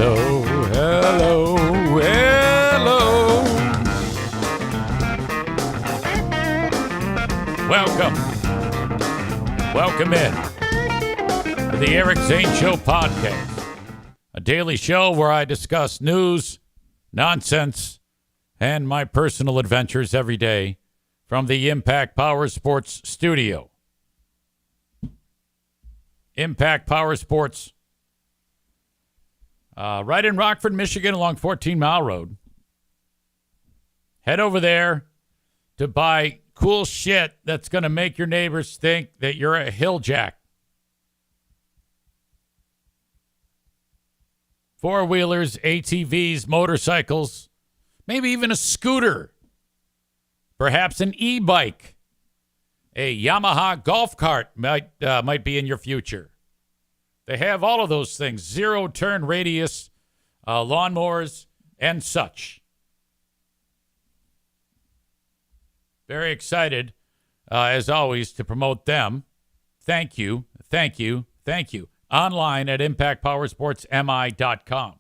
Hello, hello, hello. Welcome in to the Eric Zane Show podcast, a daily show where I discuss news, nonsense, and my personal adventures every day from the Impact Power Sports studio. Impact Power Sports, right in Rockford, Michigan, along 14 Mile Road. Head over there to buy cool shit that's going to make your neighbors think that you're a hilljack. Four-wheelers, ATVs, motorcycles, maybe even a scooter, perhaps an e-bike. A Yamaha golf cart might be in your future. They have all of those things, zero-turn radius, lawnmowers, and such. Very excited, as always, to promote them. Thank you, thank you, thank you. Online at impactpowersportsmi.com.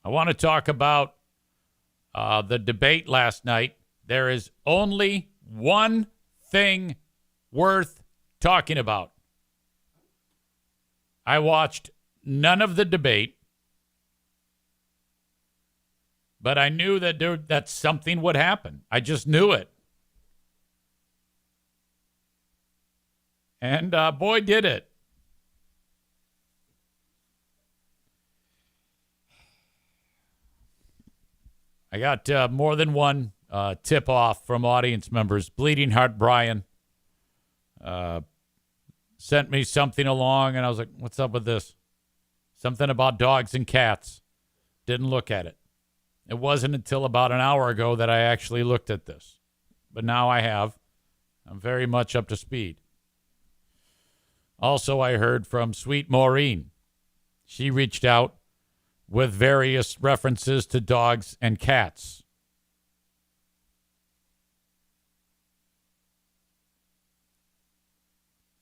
I want to talk about the debate last night. There is only one thing worth talking about. I watched none of the debate, but I knew that something would happen. I just knew it. And boy, did it. I got more than one tip-off from audience members. Bleeding Heart Brian sent me something along, and I was like, what's up with this? Something about dogs and cats. Didn't look at it. It wasn't until about an hour ago that I actually looked at this. But now I have. I'm very much up to speed. Also, I heard from Sweet Maureen. She reached out with various references to dogs and cats.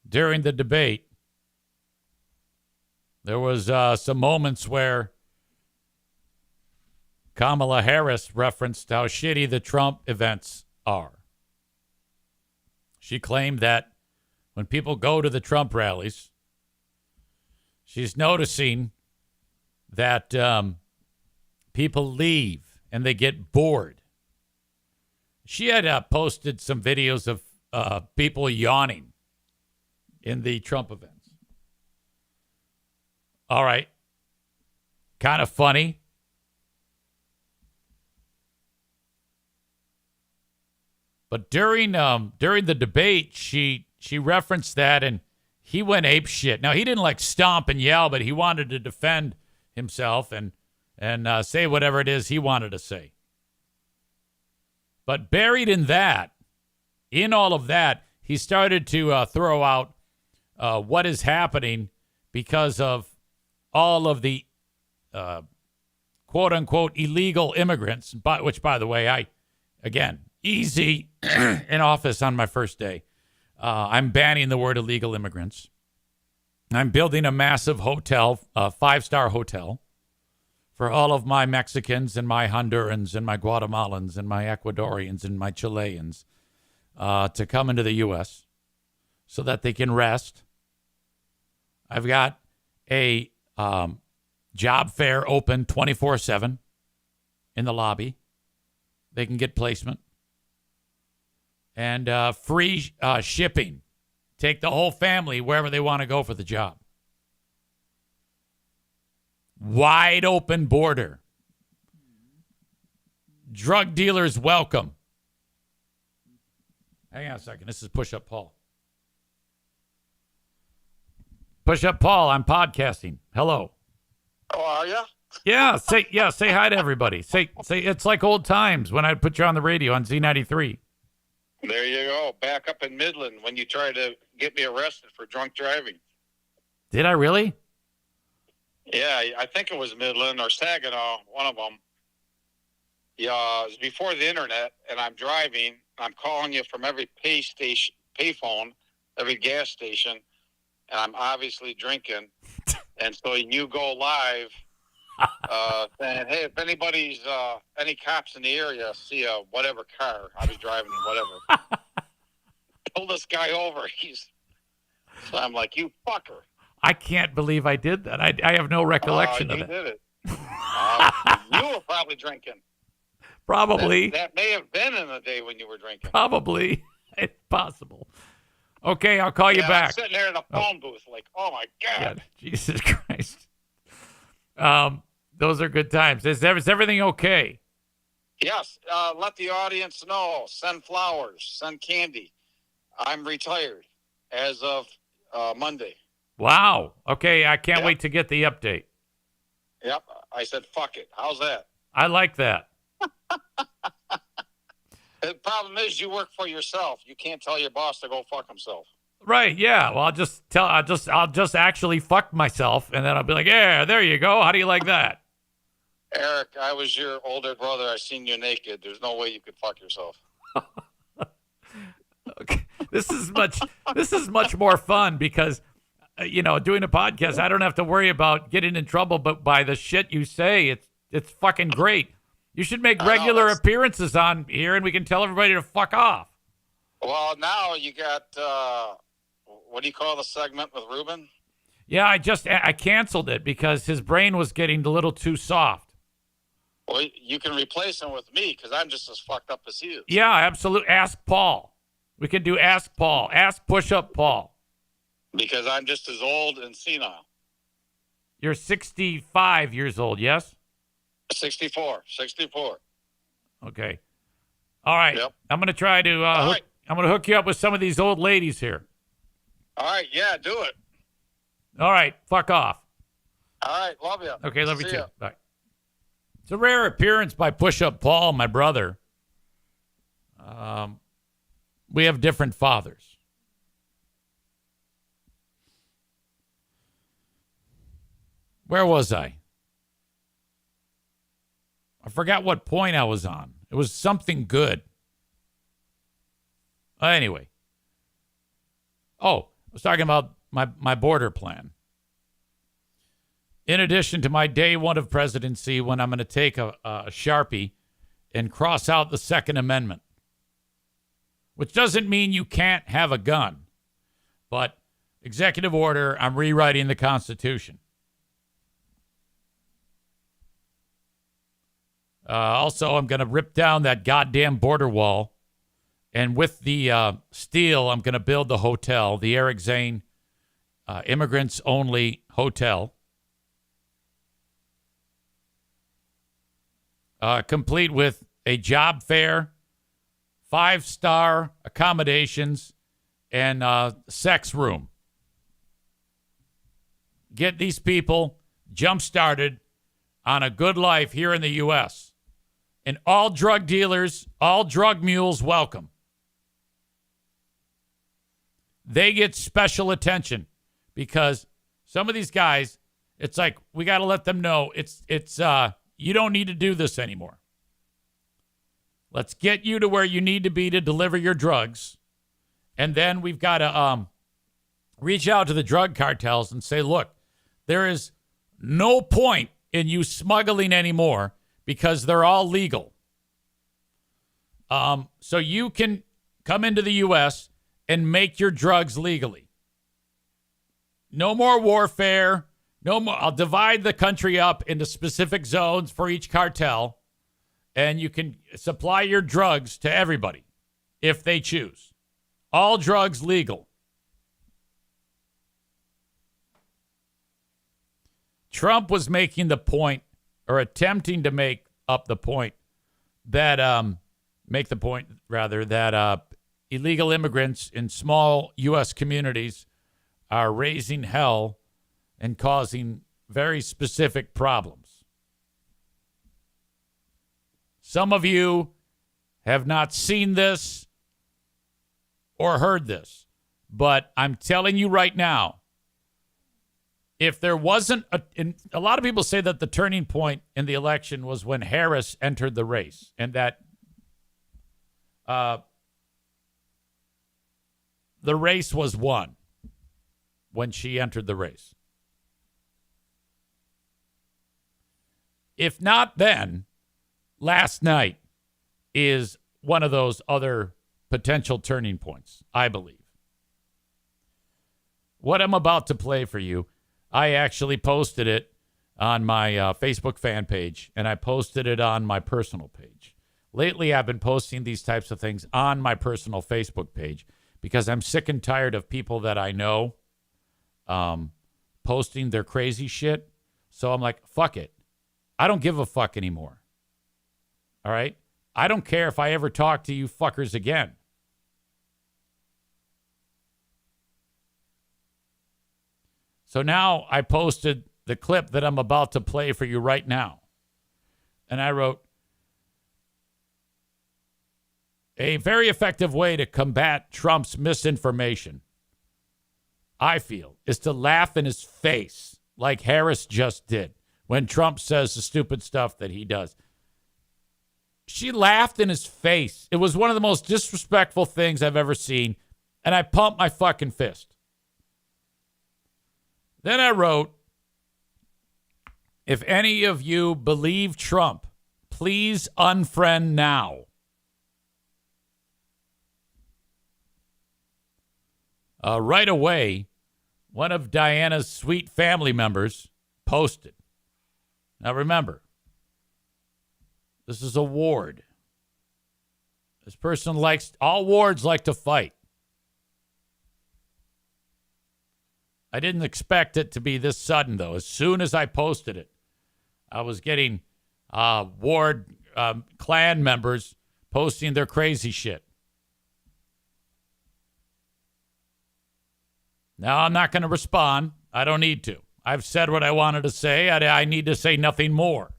During the debate, there was some moments where Kamala Harris referenced how shitty the Trump events are. She claimed that when people go to the Trump rallies, she's noticing that people leave and they get bored. She had posted some videos of people yawning in the Trump events. All right. Kind of funny. But during the debate, she referenced that, and he went ape shit. Now, he didn't like stomp and yell, but he wanted to defend himself and say whatever it is he wanted to say. But buried in that, in all of that, he started to throw out what is happening because of all of the quote-unquote illegal immigrants, which, by the way, easy in office on my first day. I'm banning the word illegal immigrants. I'm building a massive hotel, a 5-star hotel, for all of my Mexicans and my Hondurans and my Guatemalans and my Ecuadorians and my Chileans to come into the U.S. so that they can rest. I've got a job fair open 24/7 in the lobby. They can get placement. And free shipping. Take the whole family wherever they want to go for the job. Wide open border. Drug dealers welcome. Hang on a second. This is Push Up Paul. Push Up Paul, I'm podcasting. Hello. Oh, are you? Yeah, say hi to everybody. Say it's like old times when I'd put you on the radio on Z93. There you go. Back up in Midland when you tried to get me arrested for drunk driving. Did I really? Yeah, I think it was Midland or Saginaw, one of them. Yeah, it was before the internet, and I'm driving. I'm calling you from every payphone, every gas station, and I'm obviously drinking. And so you go live saying, hey, if anybody's, any cops in the area see a whatever car, I was driving whatever, pull this guy over. So I'm like, you fucker. I can't believe I did that. I have no recollection of You it. did it. You were probably drinking. Probably. That may have been in the day when you were drinking. Probably. It's possible. Okay, I'll call you back. I'm sitting there in a phone booth like, oh, my God. Yeah, Jesus Christ. Those are good times. Is everything okay? Yes. Let the audience know. Send flowers. Send candy. I'm retired as of Monday. Wow. Okay, I can't wait to get the update. Yep. I said, fuck it. How's that? I like that. The problem is you work for yourself. You can't tell your boss to go fuck himself. Right, yeah. Well, I'll just actually fuck myself, and then I'll be like, yeah, there you go. How do you like that? Eric, I was your older brother. I seen you naked. There's no way you could fuck yourself. Okay. This is much more fun because, doing a podcast, I don't have to worry about getting in trouble, but by the shit you say, it's fucking great. You should make regular appearances on here, and we can tell everybody to fuck off. Well, now you got, what do you call the segment with Ruben? Yeah, I canceled it because his brain was getting a little too soft. Well, you can replace him with me because I'm just as fucked up as he is. Yeah, absolutely. Ask Paul. We can do Ask Paul. Ask Push-Up Paul. Because I'm just as old and senile. You're 65 years old, yes? 64. Okay. All right. Yep. I'm going to try to I'm going to hook you up with some of these old ladies here. All right. Yeah, do it. All right. Fuck off. All right. Love you. Okay, love you See too. ya. Bye. It's a rare appearance by Push-Up Paul, my brother. We have different fathers. Where was I? I forgot what point I was on. It was something good. Anyway. Oh, I was talking about my border plan. In addition to my day one of presidency, when I'm going to take a Sharpie and cross out the Second Amendment, which doesn't mean you can't have a gun, but executive order, I'm rewriting the Constitution. Also, I'm going to rip down that goddamn border wall. And with the steel, I'm going to build the hotel, the Eric Zane Immigrants Only Hotel. Complete with a job fair, 5-star accommodations, and sex room. Get these people jump-started on a good life here in the U.S. And all drug dealers, all drug mules welcome. They get special attention because some of these guys, it's like we got to let them know it's you don't need to do this anymore. Let's get you to where you need to be to deliver your drugs. And then we've got to reach out to the drug cartels and say, look, there is no point in you smuggling anymore because they're all legal. So you can come into the U.S. and make your drugs legally. No more warfare. No more. I'll divide the country up into specific zones for each cartel, and you can supply your drugs to everybody if they choose. All drugs legal. Trump was making the point, or attempting to make the point that illegal immigrants in small U.S. communities are raising hell and causing very specific problems. Some of you have not seen this or heard this, but I'm telling you right now, if there wasn't a lot of people say that the turning point in the election was when Harris entered the race, and that the race was won when she entered the race. If not then, last night is one of those other potential turning points, I believe. What I'm about to play for you, I actually posted it on my Facebook fan page, and I posted it on my personal page. Lately, I've been posting these types of things on my personal Facebook page because I'm sick and tired of people that I know posting their crazy shit. So I'm like, fuck it. I don't give a fuck anymore. All right? I don't care if I ever talk to you fuckers again. So now I posted the clip that I'm about to play for you right now. And I wrote, a very effective way to combat Trump's misinformation, I feel, is to laugh in his face like Harris just did when Trump says the stupid stuff that he does. She laughed in his face. It was one of the most disrespectful things I've ever seen, and I pumped my fucking fist. Then I wrote, if any of you believe Trump, please unfriend now. Right away, one of Diana's sweet family members posted. Now remember, this is a ward. This person likes, all wards like to fight. I didn't expect it to be this sudden, though. As soon as I posted it, I was getting ward clan members posting their crazy shit. Now, I'm not going to respond. I don't need to. I've said what I wanted to say. I need to say nothing more.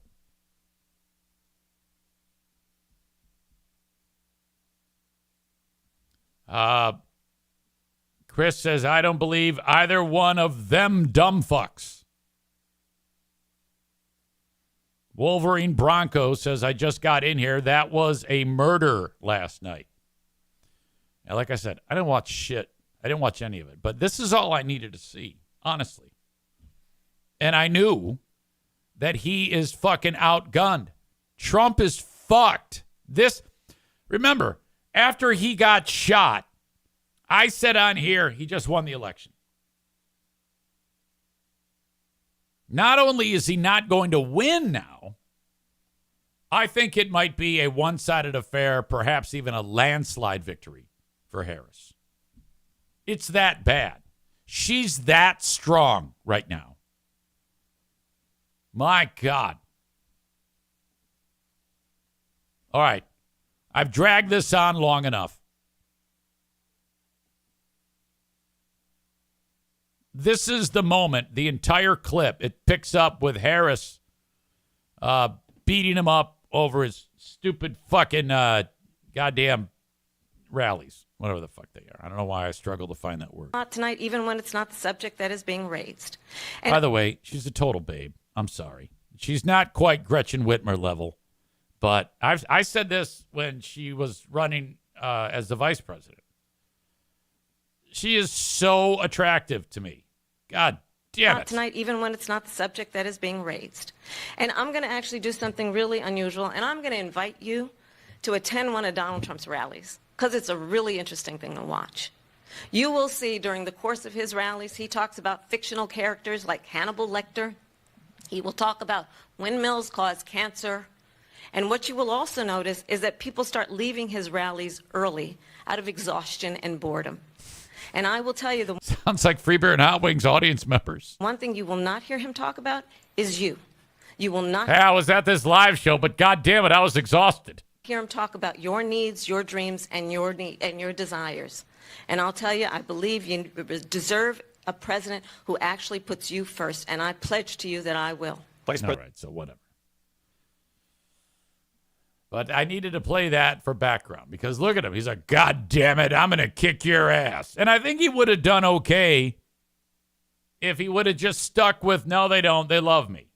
Chris says, I don't believe either one of them dumb fucks. Wolverine Bronco says, I just got in here. That was a murder last night. And like I said, I didn't watch shit. I didn't watch any of it. But this is all I needed to see, honestly. And I knew that he is fucking outgunned. Trump is fucked. Remember, after he got shot, I said on here, he just won the election. Not only is he not going to win now, I think it might be a one-sided affair, perhaps even a landslide victory for Harris. It's that bad. She's that strong right now. My God. All right. I've dragged this on long enough. This is the moment, the entire clip, it picks up with Harris beating him up over his stupid fucking goddamn rallies, whatever the fuck they are. I don't know why I struggle to find that word. Not tonight, even when it's not the subject that is being raised. And by the way, she's a total babe. I'm sorry. She's not quite Gretchen Whitmer level, but I said this when she was running as the vice president. She is so attractive to me. God damn it. Not tonight, even when it's not the subject that is being raised. And I'm going to actually do something really unusual, and I'm going to invite you to attend one of Donald Trump's rallies, because it's a really interesting thing to watch. You will see during the course of his rallies, he talks about fictional characters like Hannibal Lecter. He will talk about windmills cause cancer. And what you will also notice is that people start leaving his rallies early out of exhaustion and boredom. And I will tell you, the sounds like Free Beer and Hot Wings audience members. one thing you will not hear him talk about is you. You will not I was at this live show, but God damn it, I was exhausted. hear him talk about your needs, your dreams, and your desires. And I'll tell you, I believe you deserve a president who actually puts you first, and I pledge to you that I will. All right, so whatever. But I needed to play that for background because look at him. He's like, God damn it, I'm going to kick your ass. And I think he would have done okay if he would have just stuck with, no, they don't. They love me.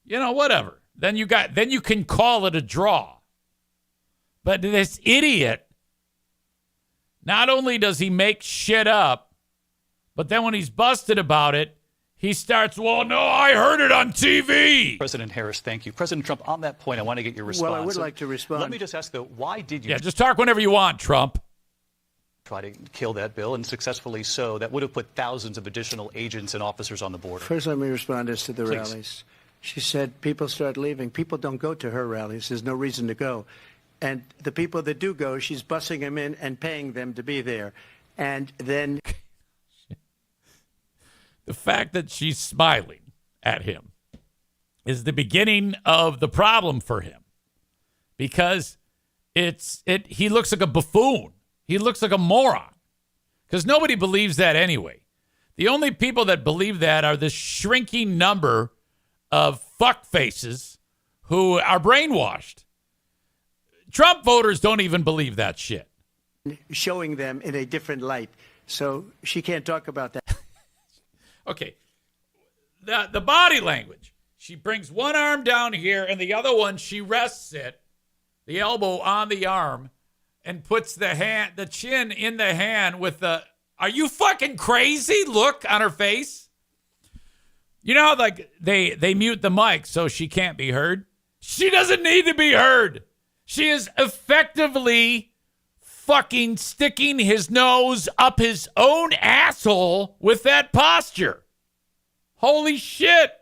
You know, whatever. Then you can call it a draw. But this idiot Not only does he make shit up, but then when he's busted about it, he starts, well, no, I heard it on TV. President Harris, thank you. President Trump, on that point, I want to get your response. Well, I would like to respond. Let me just ask, though, why did you Just talk whenever you want, Trump. try to kill that bill, and successfully so? That would have put thousands of additional agents and officers on the border. First, let me respond as to the Please. rallies. She said people start leaving. People don't go to her rallies. There's no reason to go. And the people that do go, she's bussing them in and paying them to be there. And then The fact that she's smiling at him is the beginning of the problem for him, because he looks like a buffoon. He looks like a moron, because nobody believes that anyway. The only people that believe that are the shrinking number of fuckfaces who are brainwashed. Trump voters don't even believe that shit. showing them in a different light. So she can't talk about that. Okay. The body language. She brings one arm down here and the other one, she rests it, the elbow on the arm, and puts the chin in the hand with the, are you fucking crazy look on her face? You know how like they mute the mic so she can't be heard? She doesn't need to be heard. She is effectively fucking sticking his nose up his own asshole with that posture. Holy shit.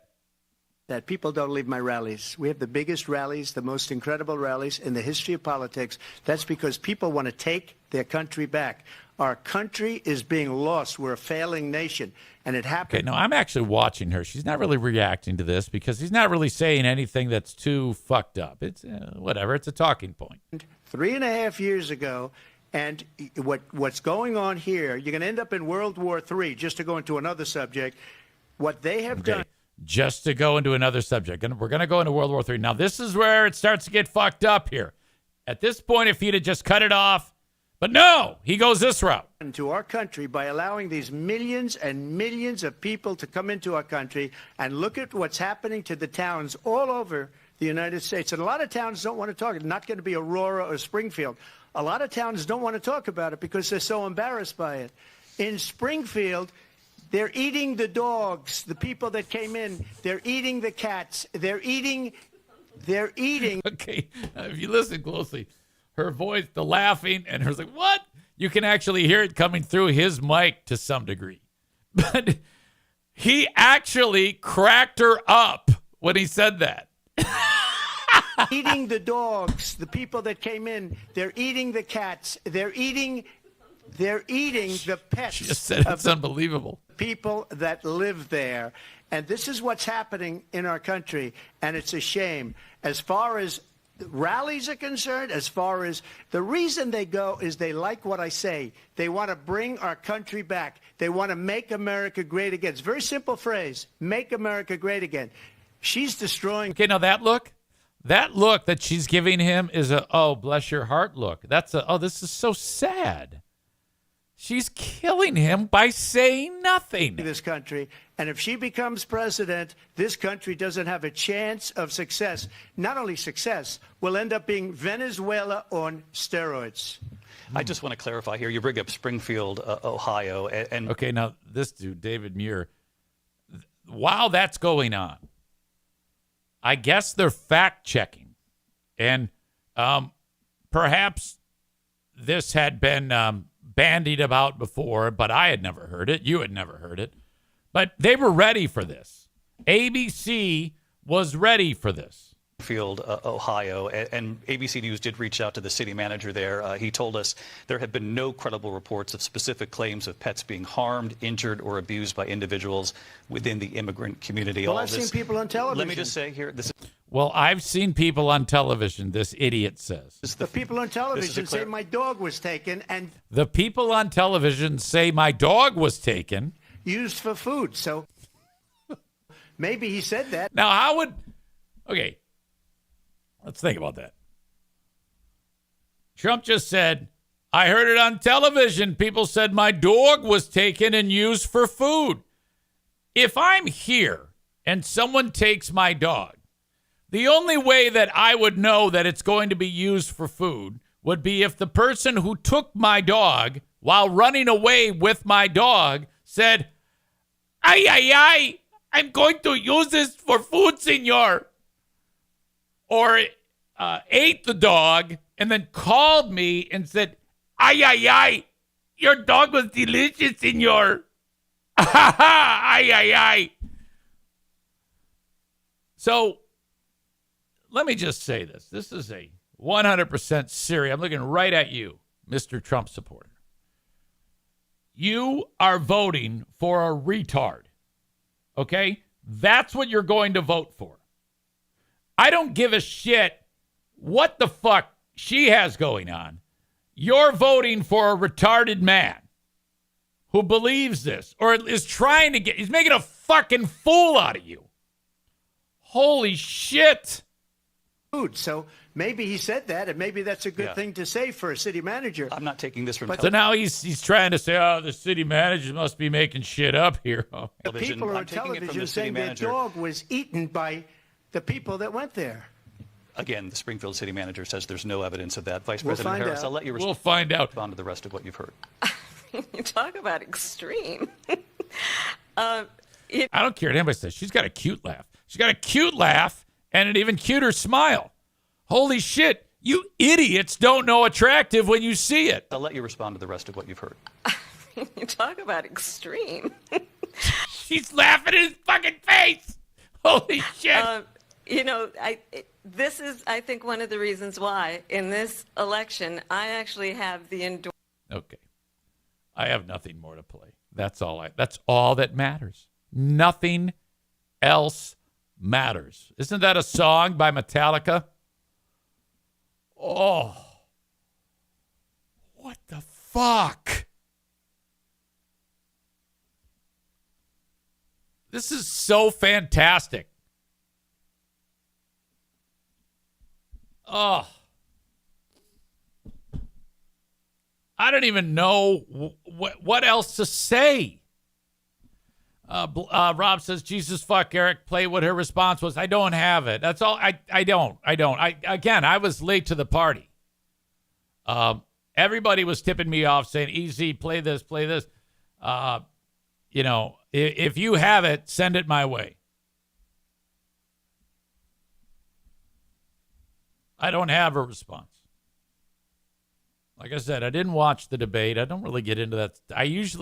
That people don't leave my rallies. We have the biggest rallies, the most incredible rallies in the history of politics. That's because people want to take their country back. Our country is being lost. We're a failing nation. And it happened. Okay, no, I'm actually watching her. She's not really reacting to this because he's not really saying anything that's too fucked up. It's whatever. It's a talking point. 3.5 years ago. And what's going on here, you're going to end up in World War III, just to go into another subject. What they have done. Just to go into another subject. And we're going to go into World War III. Now, this is where it starts to get fucked up here. At this point, if he'd have just cut it off. But no, he goes this route. To our country by allowing these millions and millions of people to come into our country, and look at what's happening to the towns all over the United States. And a lot of towns don't want to talk. It's not going to be Aurora or Springfield. A lot of towns don't want to talk about it because they're so embarrassed by it. In Springfield, they're eating the dogs, the people that came in. They're eating the cats. They're eating. Okay, if you listen closely, her voice, the laughing, and her like, what? You can actually hear it coming through his mic to some degree. But he actually cracked her up when he said that. Eating the dogs, the people that came in. They're eating the cats. They're eating the pets. She just said it's unbelievable. People that live there. And this is what's happening in our country, and it's a shame. As far as rallies are concerned, as far as the reason they go is they like what I say. They want to bring our country back. They want to make America great again. It's a very simple phrase, make America great again. She's destroying. Okay, now that look that she's giving him is a, oh, bless your heart look. That's a, oh, this is so sad. She's killing him by saying nothing. This country, and if she becomes president, this country doesn't have a chance of success. Not only success, will end up being Venezuela on steroids. I just want to clarify here. You bring up Springfield, Ohio, and Okay, now this dude, David Muir, while that's going on, I guess they're fact checking, and perhaps this had been bandied about before, but I had never heard it. You had never heard it, but they were ready for this. ABC was ready for this. Springfield, Ohio, and ABC News did reach out to the city manager there. He told us there have been no credible reports of specific claims of pets being harmed, injured, or abused by individuals within the immigrant community. Well, I've seen people on television. Let me just say here, this is Well, I've seen people on television, this idiot says. The people on television say my dog was taken and The people on television say my dog was taken. used for food. So maybe he said that. Now, how would... Okay, let's think about that. Trump just said, I heard it on television. People said my dog was taken and used for food. If I'm here and someone takes my dog, the only way that I would know that it's going to be used for food would be if the person who took my dog while running away with my dog, said, "Ay, ay, ay, I'm going to use this for food, senor." Or ate the dog and then called me and said, "Ay, ay, ay, your dog was delicious, senor." Ay, ay, ay. So let me just say this. This is a 100% serious. I'm looking right at you, Mr. Trump supporter. You are voting for a retard. Okay? That's what you're going to vote for. I don't give a shit what the fuck she has going on. You're voting for a retarded man who believes this or is trying to he's making a fucking fool out of you. Holy shit. So maybe he said that, and maybe that's a good thing to say for a city manager. I'm not taking this from So now he's trying to say, oh, the city manager must be making shit up here. Oh. The people are on television saying their dog was eaten by the people that went there. Again, the Springfield city manager says there's no evidence of that. Vice We'll President find Harris, out. I'll let you We'll find out. respond to the rest of what you've heard. You talk about extreme. I don't care what anybody says. She's got a cute laugh. She's got a cute laugh and an even cuter smile. Holy shit. You idiots don't know attractive when you see it. I'll let you respond to the rest of what you've heard. You talk about extreme. She's laughing in his fucking face. Holy shit. This is, I think, one of the reasons why in this election I actually have the endorsement. Okay. I have nothing more to play. That's all that matters. Nothing else matters. Isn't that a song by Metallica? Oh. What the fuck? This is so fantastic. Oh. I don't even know what else to say. Rob says, Jesus, fuck Eric, play what her response was. I don't have it. That's all. I don't. I was late to the party. Everybody was tipping me off saying, easy, play this. If you have it, send it my way. I don't have a response. Like I said, I didn't watch the debate. I don't really get into that.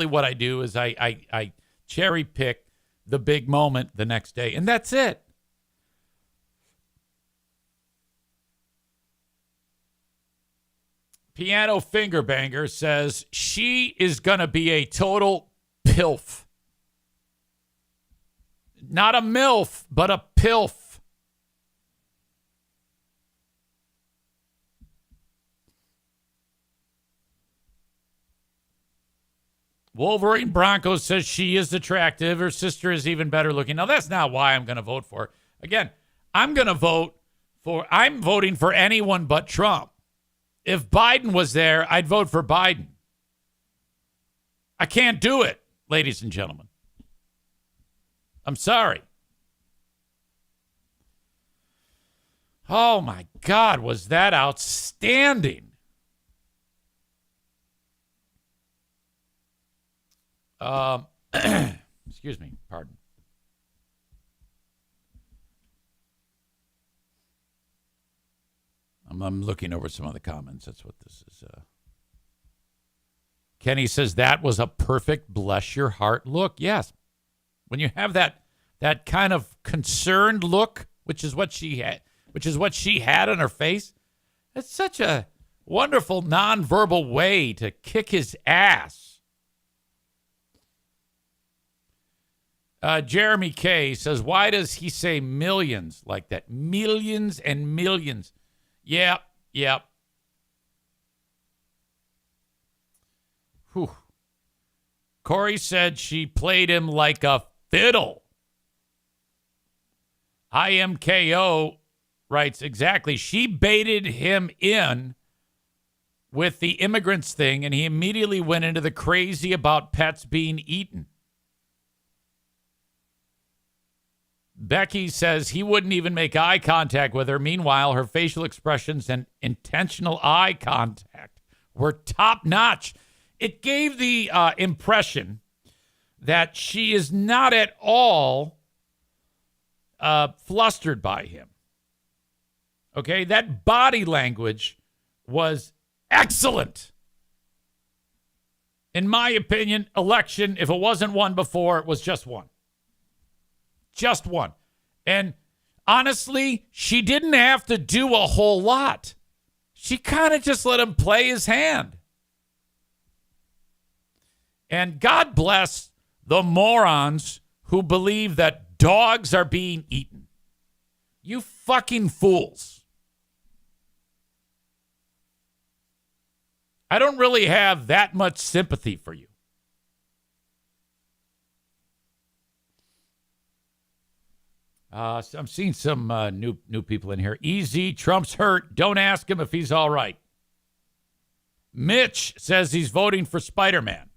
What I do is I cherry pick the big moment the next day, and that's it. Piano Finger Banger says she is going to be a total pilf. Not a MILF, but a pilf. Wolverine Broncos says she is attractive. Her sister is even better looking. Now, that's not why I'm going to vote for her. Again, I'm voting for anyone but Trump. If Biden was there, I'd vote for Biden. I can't do it, ladies and gentlemen. I'm sorry. Oh, my God, was that outstanding? Excuse me, pardon. I'm looking over some of the comments. That's what this is. Kenny says that was a perfect bless your heart look. Yes. When you have that kind of concerned look, which is what she had on her face, it's such a wonderful nonverbal way to kick his ass. Jeremy K says, why does he say millions like that? Millions and millions. Yep. Whew. Corey said she played him like a fiddle. IMKO writes, exactly. She baited him in with the immigrants thing, and he immediately went into the crazy about pets being eaten. Becky says he wouldn't even make eye contact with her. Meanwhile, her facial expressions and intentional eye contact were top notch. it gave the impression that she is not at all flustered by him. Okay, that body language was excellent. In my opinion, election, if it wasn't one before, it was just one. Just one. And honestly, she didn't have to do a whole lot. She kind of just let him play his hand. And God bless the morons who believe that dogs are being eaten. You fucking fools. I don't really have that much sympathy for you. So I'm seeing some new people in here. Easy, Trump's hurt. Don't ask him if he's all right. Mitch says he's voting for Spider-Man.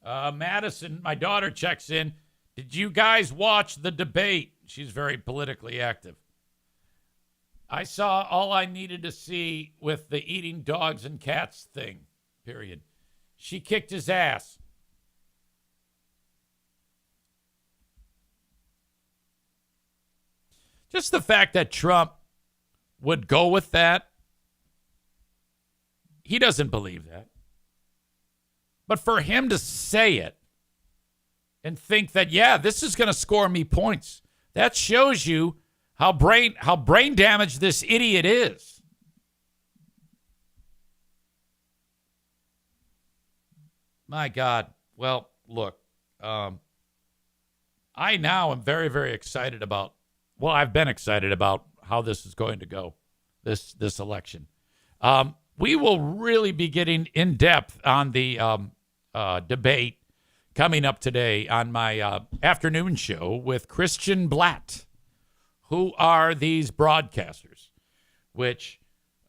Madison, my daughter, checks in. Did you guys watch the debate? She's very politically active. I saw all I needed to see with the eating dogs and cats thing, period. She kicked his ass. Just the fact that Trump would go with that, he doesn't believe that. But for him to say it and think that, yeah, this is going to score me points, that shows you how brain damaged this idiot is. My God. Well, look, I now am very, very excited about, well, I've been excited about how this is going to go, this election. We will really be getting in depth on the debate coming up today on my afternoon show with Christian Blatt. Who are these broadcasters? Which,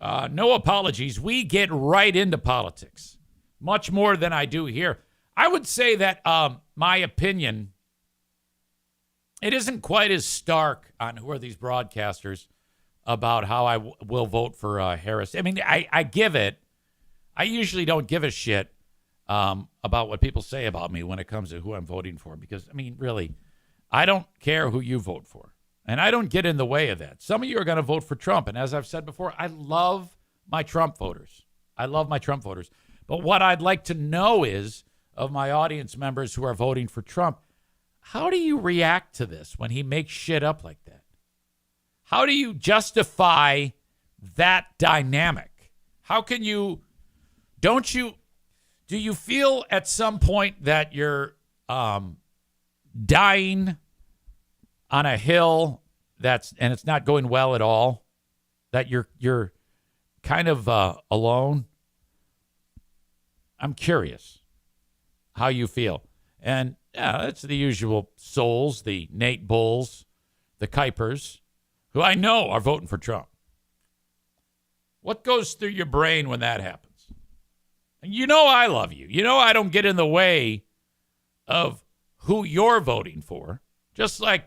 no apologies, we get right into politics. Much more than I do here. I would say that my opinion, it isn't quite as stark on who are these broadcasters about how I will vote for Harris. I mean, I give it. I usually don't give a shit about what people say about me when it comes to who I'm voting for. Because, I mean, really, I don't care who you vote for. And I don't get in the way of that. Some of you are going to vote for Trump. And as I've said before, I love my Trump voters. I love my Trump voters. But what I'd like to know is, of my audience members who are voting for Trump, how do you react to this when he makes shit up like that? How do you justify that dynamic? How can you, do you feel at some point that you're dying on a hill and it's not going well at all, that you're kind of alone? I'm curious how you feel. And yeah, it's the usual souls, the Nate Bulls, the Kuipers, who I know are voting for Trump. What goes through your brain when that happens? And you know I love you. You know I don't get in the way of who you're voting for, just like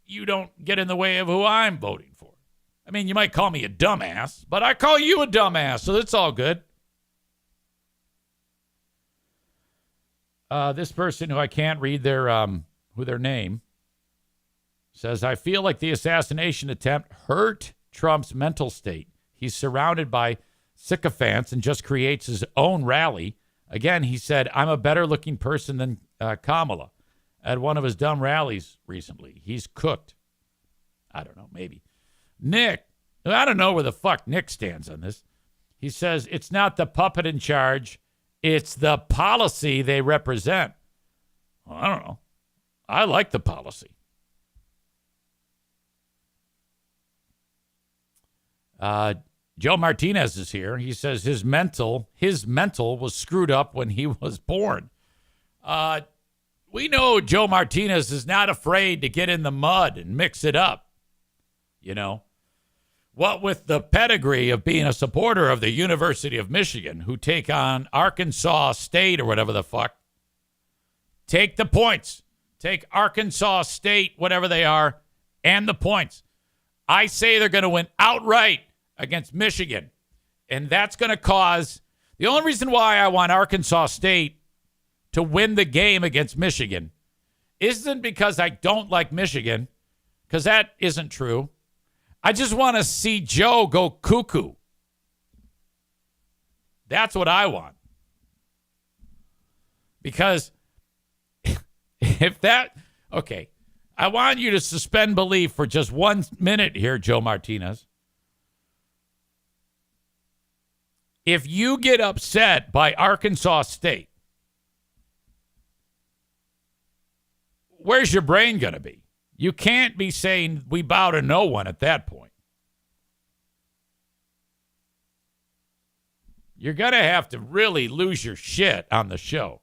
you don't get in the way of who I'm voting for. I mean, you might call me a dumbass, but I call you a dumbass, so it's all good. This person who I can't read their name says, I feel like the assassination attempt hurt Trump's mental state. He's surrounded by sycophants and just creates his own rally. Again, he said, I'm a better looking person than Kamala at one of his dumb rallies recently. He's cooked. I don't know, maybe. Nick, I don't know where the fuck Nick stands on this. He says, it's not the puppet in charge. It's the policy they represent. Well, I don't know. I like the policy. Joe Martinez is here. He says his mental was screwed up when he was born. We know Joe Martinez is not afraid to get in the mud and mix it up. You know, what with the pedigree of being a supporter of the University of Michigan, who take on Arkansas State or whatever the fuck. Take the points. Take Arkansas State, whatever they are, and the points. I say they're going to win outright against Michigan. And that's going to cause the only reason why I want Arkansas State to win the game against Michigan isn't because I don't like Michigan, because that isn't true. I just want to see Joe go cuckoo. That's what I want. Because if that, okay, I want you to suspend belief for just 1 minute here, Joe Martinez. If you get upset by Arkansas State, where's your brain going to be? You can't be saying we bow to no one at that point. You're going to have to really lose your shit on the show.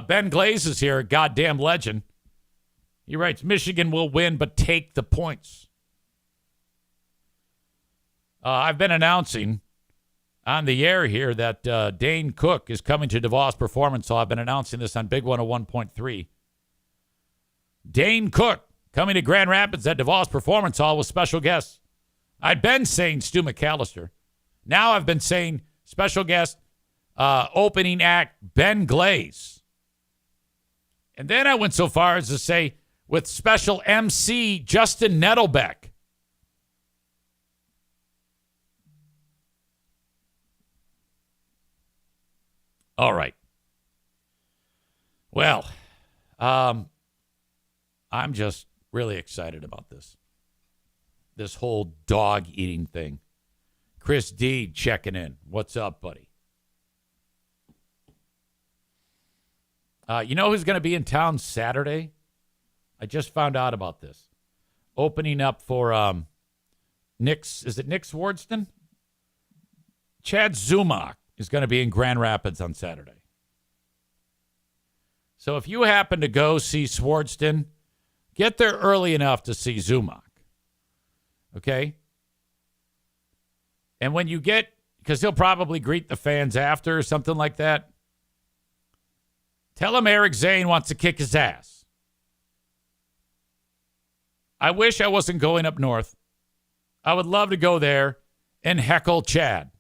Ben Glaze is here, a goddamn legend. He writes, Michigan will win, but take the points. I've been announcing on the air here that Dane Cook is coming to DeVos Performance Hall. I've been announcing this on Big 101.3. Dane Cook coming to Grand Rapids at DeVos Performance Hall with special guests. I'd been saying Stu McAllister. Now I've been saying special guest opening act Ben Glaze. And then I went so far as to say with special MC Justin Nettlebeck. All right. Well, I'm just really excited about this whole dog eating thing. Chris D checking in. What's up, buddy? You know who's going to be in town Saturday? I just found out about this. Opening up for Nick's, is it Nick Swardston? Chad Zumach is going to be in Grand Rapids on Saturday. So if you happen to go see Swardston, get there early enough to see Zumach. Okay? And when you get, because he'll probably greet the fans after or something like that, tell him Eric Zane wants to kick his ass. I wish I wasn't going up north. I would love to go there and heckle Chad.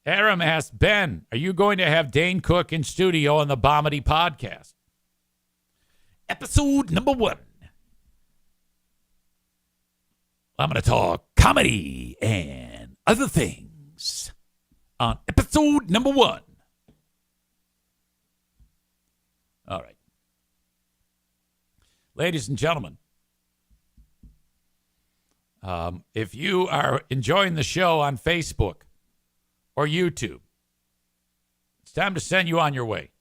Aram asked, Ben, are you going to have Dane Cook in studio on the Bomity podcast? Episode number 1. I'm going to talk comedy and other things on episode number 1. All right. Ladies and gentlemen, if you are enjoying the show on Facebook or YouTube, it's time to send you on your way.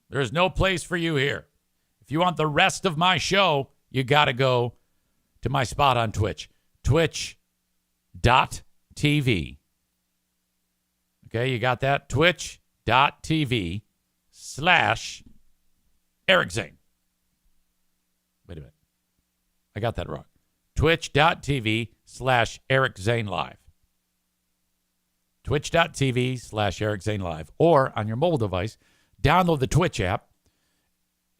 There is no place for you here. If you want the rest of my show, you got to go to my spot on Twitch. Twitch.tv. Okay, you got that? Twitch.tv/Eric Zane. Wait a minute. I got that wrong. Twitch.tv/Eric Zane Live. Twitch.tv/Eric Zane Live. Or on your mobile device, download the Twitch app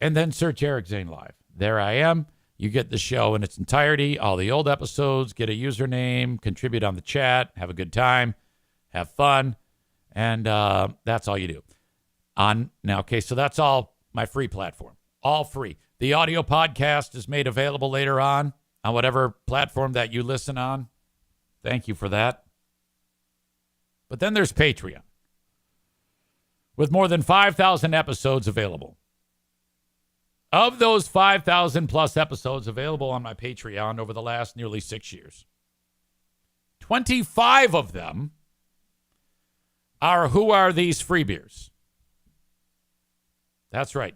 and then search Eric Zane Live. There I am. You get the show in its entirety, all the old episodes, get a username, contribute on the chat, have a good time, have fun, and that's all you do. So that's all my free platform. All free. The audio podcast is made available later on whatever platform that you listen on. Thank you for that. But then there's Patreon, with more than 5,000 episodes available. Of those 5,000 plus episodes available on my Patreon over the last nearly 6 years, 25 of them are Who Are These Free Beers? That's right.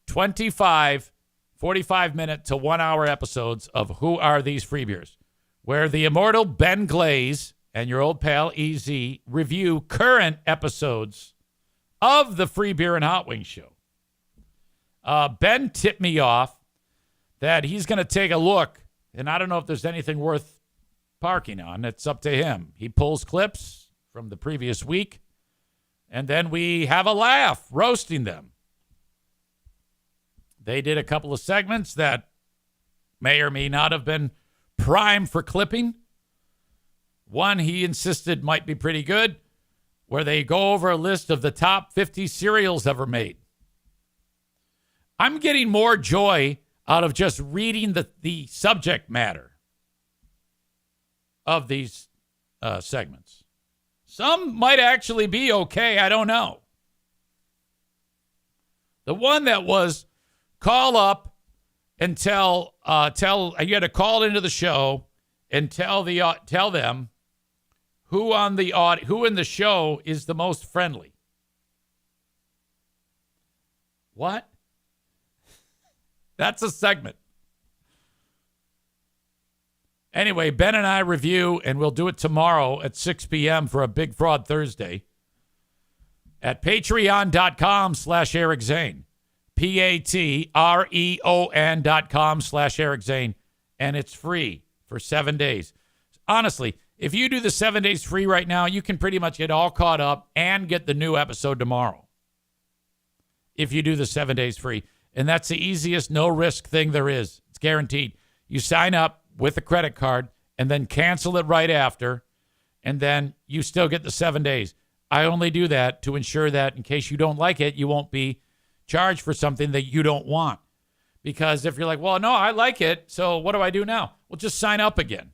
25 45-minute to 1-hour episodes of Who Are These Free Beers, where the immortal Ben Glaze and your old pal EZ review current episodes of the Free Beer and Hot Wings show. Ben tipped me off that he's going to take a look, and I don't know if there's anything worth parking on. It's up to him. He pulls clips from the previous week, And then we have a laugh roasting them. They did a couple of segments that may or may not have been prime for clipping. One he insisted might be pretty good, where they go over a list of the top 50 cereals ever made. I'm getting more joy out of just reading the subject matter of these segments. Some might actually be okay. I don't know. The one that was call up and tell you had to call into the show and tell them who in the show is the most friendly. What? That's a segment. Anyway, Ben and I review, and we'll do it tomorrow at 6 p.m. for a Big Fraud Thursday at patreon.com/Eric Zane. patreon.com/Eric Zane. And it's free for 7 days. Honestly, if you do the 7 days free right now, you can pretty much get all caught up and get the new episode tomorrow. If you do the 7 days free. And that's the easiest no-risk thing there is. It's guaranteed. You sign up with a credit card and then cancel it right after, and then you still get the 7 days. I only do that to ensure that in case you don't like it, you won't be charged for something that you don't want. Because if you're like, well, no, I like it, so what do I do now? Well, just sign up again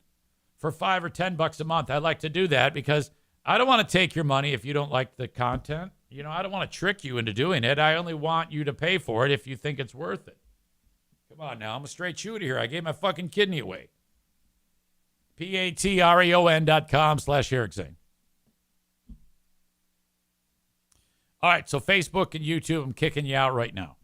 for $5 or $10 a month. I like to do that because I don't want to take your money if you don't like the content. You know, I don't want to trick you into doing it. I only want you to pay for it if you think it's worth it. Come on now, I'm a straight shooter here. I gave my fucking kidney away. patreon.com/Eric Zane. All right, so Facebook and YouTube, I'm kicking you out right now.